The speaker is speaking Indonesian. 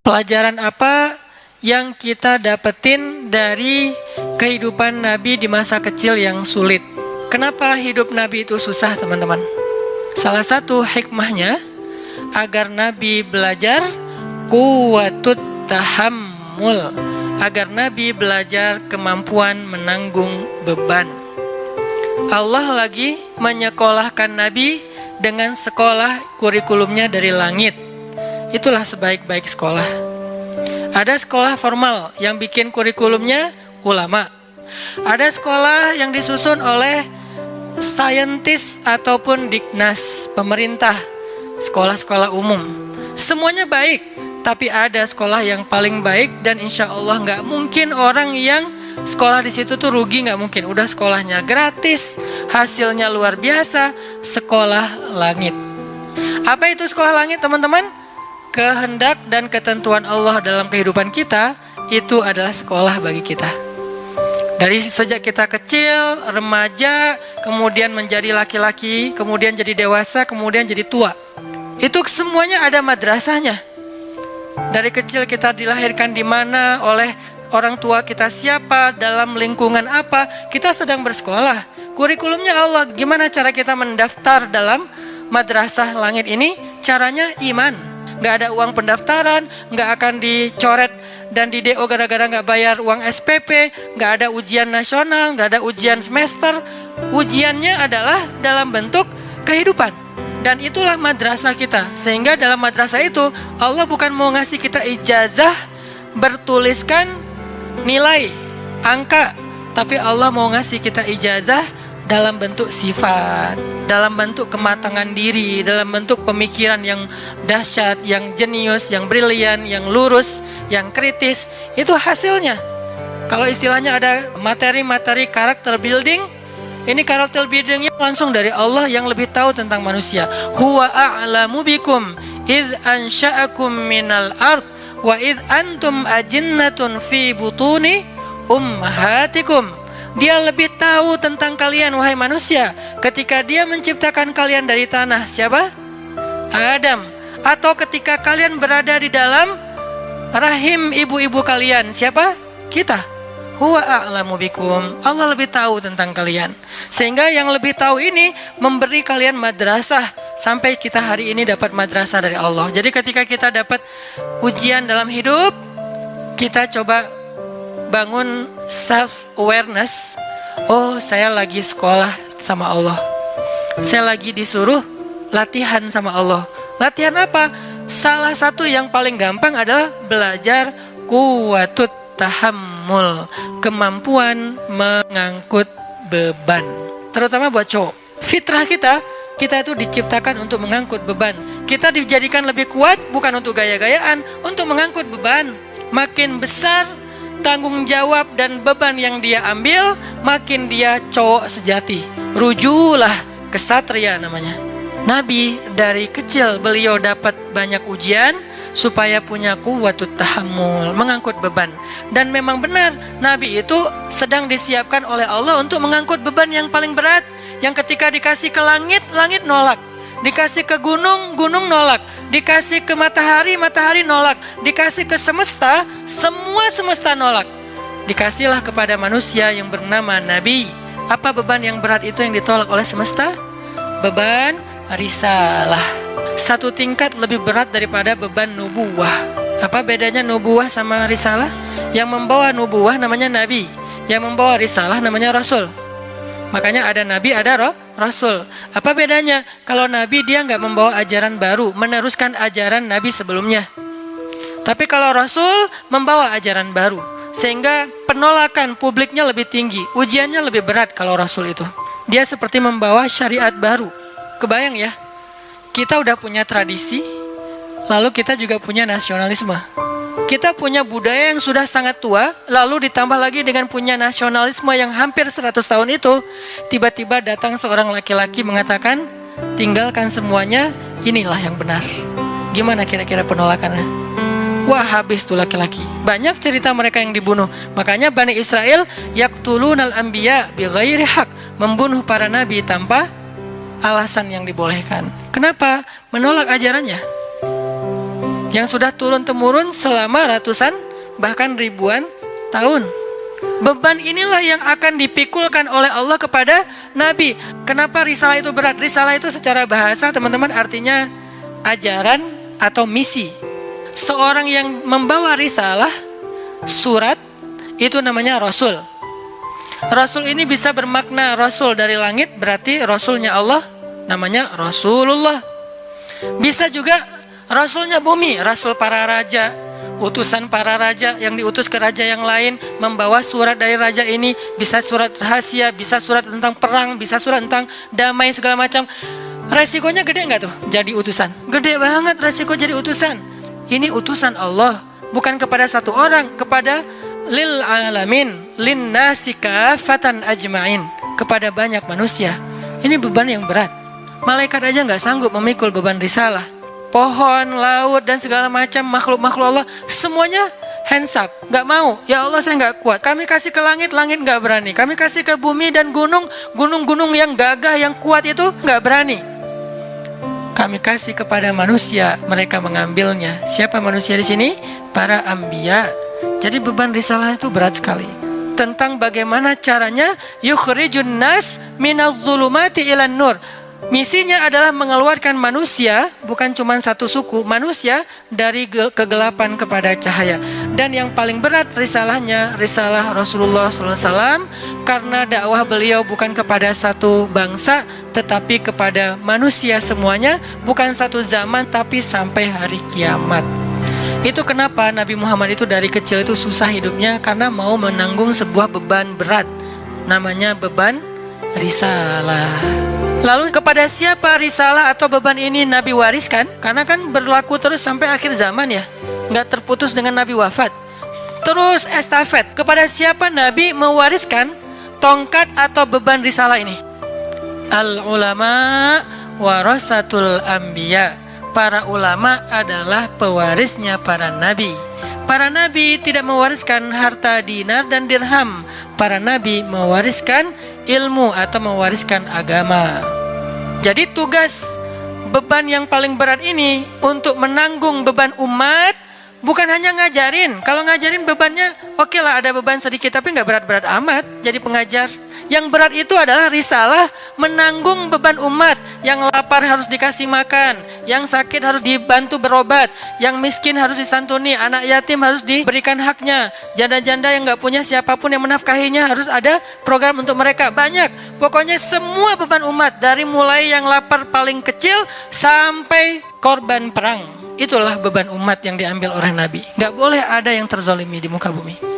Pelajaran apa yang kita dapetin dari kehidupan Nabi di masa kecil yang sulit? Kenapa hidup Nabi itu susah, teman-teman? Salah satu hikmahnya agar Nabi belajar quwwatut tahammul, agar Nabi belajar kemampuan menanggung beban. Allah lagi menyekolahkan Nabi dengan sekolah kurikulumnya dari langit. Itulah sebaik-baik sekolah. Ada sekolah formal yang bikin kurikulumnya ulama. Ada sekolah yang disusun oleh saintis ataupun Dignas, pemerintah, sekolah-sekolah umum. Semuanya baik, tapi ada sekolah yang paling baik dan insya Allah nggak mungkin orang yang sekolah di situ tuh rugi, nggak mungkin. Udah sekolahnya gratis, hasilnya luar biasa, sekolah langit. Apa itu sekolah langit, teman-teman? Kehendak dan ketentuan Allah dalam kehidupan kita itu adalah sekolah bagi kita. Dari sejak kita kecil, remaja, kemudian menjadi laki-laki, kemudian jadi dewasa, kemudian jadi tua. Itu semuanya ada madrasahnya. Dari kecil kita dilahirkan di mana, oleh orang tua kita siapa, dalam lingkungan apa, kita sedang bersekolah. Kurikulumnya Allah, gimana cara kita mendaftar dalam madrasah langit ini? Caranya iman. Nggak ada uang pendaftaran, nggak akan dicoret dan di DO gara-gara nggak bayar uang SPP, nggak ada ujian nasional, nggak ada ujian semester. Ujiannya adalah dalam bentuk kehidupan. Dan itulah madrasah kita. Sehingga dalam madrasah itu Allah bukan mau ngasih kita ijazah bertuliskan nilai, angka, tapi Allah mau ngasih kita ijazah dalam bentuk sifat, dalam bentuk kematangan diri, dalam bentuk pemikiran yang dahsyat, yang jenius, yang brilian, yang lurus, yang kritis. Itu hasilnya. Kalau istilahnya ada materi-materi karakter building, ini karakter buildingnya langsung dari Allah yang lebih tahu tentang manusia. Huwa a'lamu bikum idh ansha'akum minal ard wa idh antum ajinnatun fi butuni ummahatikum. Dia lebih tahu tentang kalian, wahai manusia, ketika dia menciptakan kalian dari tanah. Siapa? Adam. Atau ketika kalian berada di dalam rahim ibu-ibu kalian. Siapa? Kita. Huwa a'lamu bikum. Allah lebih tahu tentang kalian. Sehingga yang lebih tahu ini memberi kalian madrasah. Sampai kita hari ini dapat madrasah dari Allah. Jadi ketika kita dapat ujian dalam hidup, kita coba bangun self-awareness. Oh, saya lagi sekolah sama Allah. Saya lagi disuruh latihan sama Allah. Latihan apa? Salah satu yang paling gampang adalah belajar quwwatut tahammul, kemampuan mengangkut beban. Terutama buat cowok. Fitrah kita itu diciptakan untuk mengangkut beban. Kita dijadikan lebih kuat bukan untuk gaya-gayaan, untuk mengangkut beban. Makin besar tanggung jawab dan beban yang dia ambil, makin dia cowok sejati. Rujulah kesatria namanya. Nabi dari kecil beliau dapat banyak ujian supaya punya quwwatut tahammul, mengangkut beban. Dan memang benar, Nabi itu sedang disiapkan oleh Allah untuk mengangkut beban yang paling berat, yang ketika dikasih ke langit, langit nolak. Dikasih ke gunung, gunung nolak. Dikasih ke matahari, matahari nolak. Dikasih ke semesta, semua semesta nolak. Dikasihlah kepada manusia yang bernama Nabi. Apa beban yang berat itu yang ditolak oleh semesta? Beban risalah. Satu tingkat lebih berat daripada beban nubuwah. Apa bedanya nubuwah sama risalah? Yang membawa nubuwah namanya Nabi. Yang membawa risalah namanya Rasul. Makanya ada Nabi, ada Rasul. Apa bedanya? Kalau Nabi dia nggak membawa ajaran baru, meneruskan ajaran Nabi sebelumnya. Tapi kalau Rasul membawa ajaran baru, sehingga penolakan publiknya lebih tinggi, ujiannya lebih berat kalau Rasul itu. Dia seperti membawa syariat baru. Kebayang ya? Kita udah punya tradisi, lalu kita juga punya nasionalisme. Kita punya budaya yang sudah sangat tua, lalu ditambah lagi dengan punya nasionalisme yang hampir 100 tahun itu, tiba-tiba datang seorang laki-laki mengatakan, tinggalkan semuanya, inilah yang benar. Gimana kira-kira penolakannya? Wah, habis tuh laki-laki. Banyak cerita mereka yang dibunuh. Makanya Bani Israel yaqtulunal anbiya bighairi haq, membunuh para nabi tanpa alasan yang dibolehkan. Kenapa? Menolak ajarannya. yang sudah turun-temurun selama ratusan bahkan ribuan tahun. Beban inilah yang akan dipikulkan oleh Allah kepada Nabi. Kenapa risalah itu berat? Risalah itu secara bahasa teman-teman artinya ajaran atau misi. Seorang yang membawa risalah, surat, itu namanya Rasul. Rasul ini bisa bermakna Rasul dari langit, berarti Rasulnya Allah, namanya Rasulullah. Bisa juga Rasulnya bumi, Rasul para raja, utusan para raja yang diutus ke raja yang lain, membawa surat dari raja ini. Bisa surat rahasia, bisa surat tentang perang, bisa surat tentang damai segala macam. Resikonya gede nggak tuh jadi utusan? Gede banget resiko jadi utusan. Ini utusan Allah, bukan kepada satu orang, kepada lil alamin, lin nasi kafatan ajmain, kepada banyak manusia. Ini beban yang berat. Malaikat aja nggak sanggup memikul beban risalah. Pohon, laut, dan segala macam makhluk-makhluk Allah, semuanya hands up, nggak mau. Ya Allah, saya nggak kuat. Kami kasih ke langit, langit nggak berani. Kami kasih ke bumi dan gunung, gunung-gunung yang gagah, yang kuat itu nggak berani. Kami kasih kepada manusia, mereka mengambilnya. Siapa manusia di sini? Para anbiya. Jadi beban risalah itu berat sekali. Tentang bagaimana caranya yukhrijun nas minadh dhulumati ilan nur. Misinya adalah mengeluarkan manusia, bukan cuma satu suku, manusia dari kegelapan kepada cahaya. Dan yang paling berat risalahnya, risalah Rasulullah SAW, karena dakwah beliau bukan kepada satu bangsa, tetapi kepada manusia semuanya, bukan satu zaman, tapi sampai hari kiamat. Itu kenapa Nabi Muhammad itu dari kecil itu susah hidupnya, karena mau menanggung sebuah beban berat, namanya beban risalah. Lalu kepada siapa risalah atau beban ini Nabi wariskan? Karena kan berlaku terus sampai akhir zaman ya, nggak terputus dengan Nabi wafat. Terus estafet, kepada siapa Nabi mewariskan tongkat atau beban risalah ini? Al ulama warasatul anbiya. Para ulama adalah pewarisnya para nabi. Para nabi tidak mewariskan harta dinar dan dirham. Para nabi mewariskan ilmu atau mewariskan agama. Jadi tugas beban yang paling berat ini untuk menanggung beban umat, bukan hanya ngajarin. Kalau ngajarin bebannya oke lah, ada beban sedikit, tapi nggak berat-berat amat jadi pengajar. Yang berat itu adalah risalah, menanggung beban umat. Yang lapar harus dikasih makan, yang sakit harus dibantu berobat, yang miskin harus disantuni, anak yatim harus diberikan haknya, janda-janda yang nggak punya siapapun yang menafkahinya harus ada program untuk mereka. Banyak, pokoknya semua beban umat, dari mulai yang lapar paling kecil sampai korban perang. Itulah beban umat yang diambil oleh Nabi. Nggak boleh ada yang terzalimi di muka bumi.